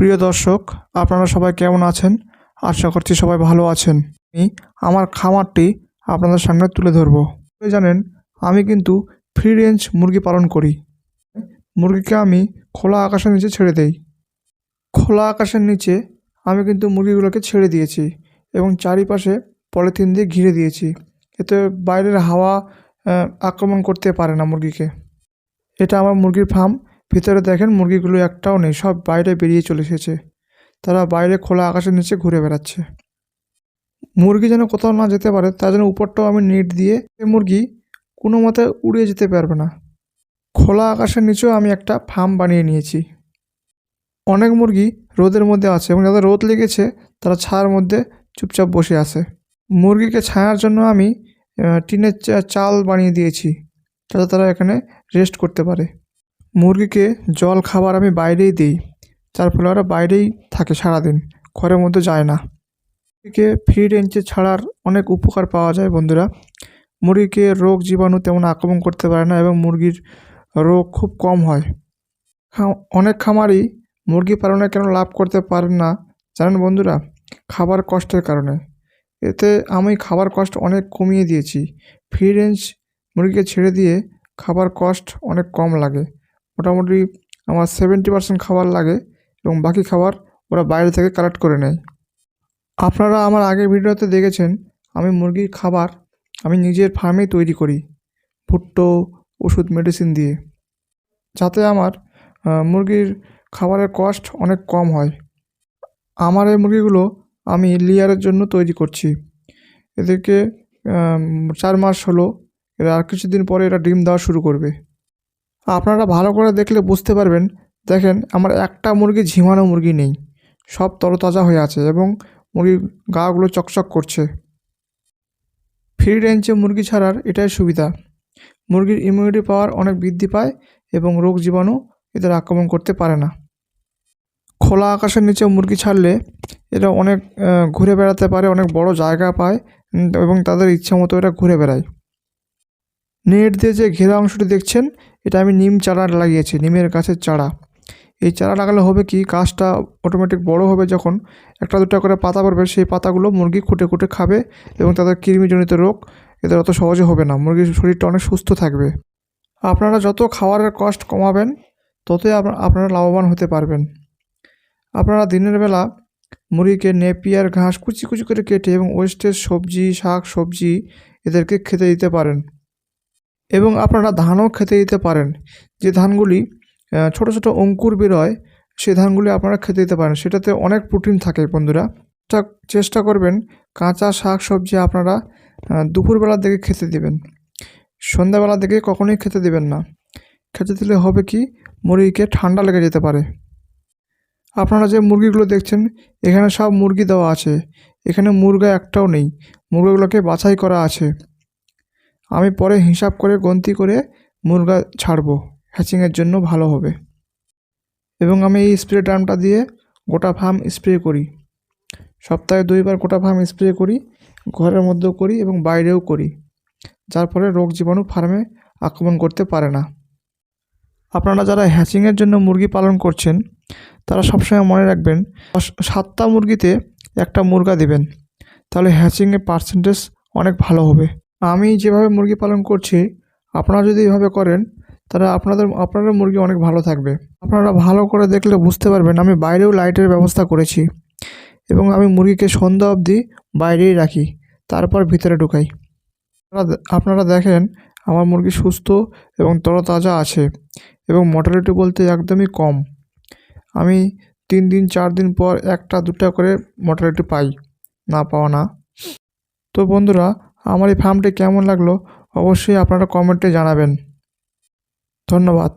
প্রিয় দর্শক, আপনারা সবাই কেমন আছেন? আশা করছি সবাই ভালো আছেন। আমি আমার খামারটি আপনাদের সামনে তুলে ধরব। আপনি জানেন, আমি কিন্তু ফ্রি রেঞ্জ মুরগি পালন করি। মুরগিকে আমি খোলা আকাশের নিচে ছেড়ে দেই। খোলা আকাশের নিচে আমি কিন্তু মুরগিগুলোকে ছেড়ে দিয়েছি এবং চারিপাশে পলিথিন দিয়ে ঘিরে দিয়েছি। এতে বাইরের হাওয়া আক্রমণ করতে পারে না মুরগিকে। এটা আমার মুরগির ফার্ম। ভিতরে দেখেন মুরগিগুলো একটাও নেই, সব বাইরে বেরিয়ে চলে এসেছে। তারা বাইরে খোলা আকাশের নিচে ঘুরে বেড়াচ্ছে। মুরগি যেন কোথাও না যেতে পারে তার জন্য উপরটাও আমি নেট দিয়ে মুরগি কোনো মতে উড়িয়ে যেতে পারবে না। খোলা আকাশের নিচেও আমি একটা ফার্ম বানিয়ে নিয়েছি। অনেক মুরগি রোদের মধ্যে আছে এবং যাদের রোদ লেগেছে তারা ছায়ার মধ্যে চুপচাপ বসে আছে। মুরগিকে ছায়ার জন্য আমি টিনের চাল বানিয়ে দিয়েছি যাতে তারা এখানে রেস্ট করতে পারে। মুরগিকে জল খাবার আমি বাইরেই দিই, যার ফলে ওরা বাইরেই থাকে সারাদিন, ঘরের মধ্যে যায় না। মুরগিকে ফ্রি রেঞ্জে ছাড়ার অনেক উপকার পাওয়া যায় বন্ধুরা। মুরগিকে রোগ জীবাণু তেমন আক্রমণ করতে পারে না এবং মুরগির রোগ খুব কম হয়। অনেক খামারই মুরগি পালনে কেন লাভ করতে পারেন না জানেন বন্ধুরা? খাবার কষ্টের কারণে। এতে আমি খাবার কষ্ট অনেক কমিয়ে দিয়েছি। ফ্রি রেঞ্জ মুরগিকে ছেড়ে দিয়ে খাবার কষ্ট অনেক কম লাগে। মোটামুটি আমার 70% খাবার লাগে এবং বাকি খাবার ওরা বাইরে থেকে কালেক্ট করে নেয়। আপনারা আমার আগের ভিডিওতে দেখেছেন আমি মুরগির খাবার আমি নিজের ফার্মেই তৈরি করি, ভুট্টো, ওষুধ, মেডিসিন দিয়ে, যাতে আমার মুরগির খাবারের কস্ট অনেক কম হয়। আমার এই মুরগিগুলো আমি লেয়ারের জন্য তৈরি করছি। এদেরকে 4 মাস হলো, এরা আর কিছুদিন পরে এরা ডিম দেওয়া শুরু করবে। আপনারা ভালো করে দেখলে বুঝতে পারবেন। দেখেন, আমার একটা মুরগি ঝিমানো মুরগি নেই, সব তরতাজা হয়ে আছে এবং মুরগির গাগুলো চকচক করছে। ফ্রি রেঞ্জে মুরগি ছাড়ার এটাই সুবিধা, মুরগির ইমিউনিটি পাওয়ার অনেক বৃদ্ধি পায় এবং রোগ জীবাণু এদের আক্রমণ করতে পারে না। খোলা আকাশের নিচে মুরগি ছাড়লে এরা অনেক ঘুরে বেড়াতে পারে, অনেক বড় জায়গা পায় এবং তাদের ইচ্ছা মতো এরা ঘুরে বেড়ায়। নেট দিয়ে যে ঘেরা অংশটি দেখছেন, এটা আমি নিম চারা লাগিয়েছি, নিমের গাছের চারা। এই চারা লাগালে হবে কি, গাছটা অটোমেটিক বড় হবে, যখন একটা দুটা করে পাতা পড়বে সেই পাতাগুলো মুরগি খুঁটে খুঁটে খাবে এবং তাদের কৃমিজনিত রোগ এদের অত সহজে হবে না। মুরগির শরীরটা অনেক সুস্থ থাকবে। আপনারা যত খাবারের কষ্ট কমাবেন ততই আপনারা লাভবান হতে পারবেন। আপনারা দিনের বেলা মুরগিকে নেপিয়ার ঘাস কুচি কুচি করে কেটে এবং ওয়েস্টেজ সবজি, শাক সবজি এদেরকে খেতে দিতে পারেন এবং আপনারা ধানও খেতে দিতে পারেন। যে ধানগুলি ছোট ছোট অঙ্কুর বেরোয় সেই ধানগুলি আপনারা খেতে দিতে পারেন, সেটাতে অনেক প্রোটিন থাকে বন্ধুরা। চেষ্টা করবেন কাঁচা শাক সবজি আপনারা দুপুরবেলার দিকে খেতে দিবেন, সন্ধ্যাবেলার দিকে কখনোই খেতে দিবেন না। খেতে দিলে হবে কি, মুরগিকে ঠান্ডা লেগে যেতে পারে। আপনারা যে মুরগিগুলো দেখছেন এখানে সব মুরগি দেওয়া আছে, এখানে মুরগা একটাও নেই, মুরগিগুলোকে বাছাই করা আছে। আমি পরে হিসাব করে গন্তি করে মুরগা ছাড়বো, হ্যাচিংয়ের জন্য ভালো হবে। এবং আমি এই স্প্রে ড্রামটা দিয়ে গোটা ফার্ম স্প্রে করি, সপ্তাহে 2 বার গোটা ফার্ম স্প্রে করি, ঘরের মধ্যেও করি এবং বাইরেও করি, যার ফলে রোগ জীবাণু ফার্মে আক্রমণ করতে পারে না। আপনারা যারা হ্যাচিংয়ের জন্য মুরগি পালন করছেন তারা সবসময় মনে রাখবেন 7টা মুরগিতে একটা মুরগা দেবেন, তাহলে হ্যাচিংয়ের পার্সেন্টেজ অনেক ভালো হবে। আমি যেভাবে মুরগি পালন করছি আপনারা যদি এইভাবে করেন তাহলে আপনাদের মুরগি অনেক ভালো থাকবে। আপনারা ভালো করে দেখলে বুঝতে পারবেন আমি বাইরেও লাইটের ব্যবস্থা করেছি এবং আমি মুরগিকে সন্ধ্যা অবধি বাইরেই রাখি, তারপর ভিতরে ঢুকাই। আপনারা দেখেন আমার মুরগি সুস্থ এবং তরতাজা আছে এবং মর্টালিটি বলতে একদমই কম। আমি 3 দিন 4 দিন পর একটা দুটা করে মর্টালিটি পাই, না পাওয়া না। তো বন্ধুরা, আমার এই ফার্মটি কেমন লাগলো অবশ্যই আপনারা কমেন্টে জানাবেন। ধন্যবাদ।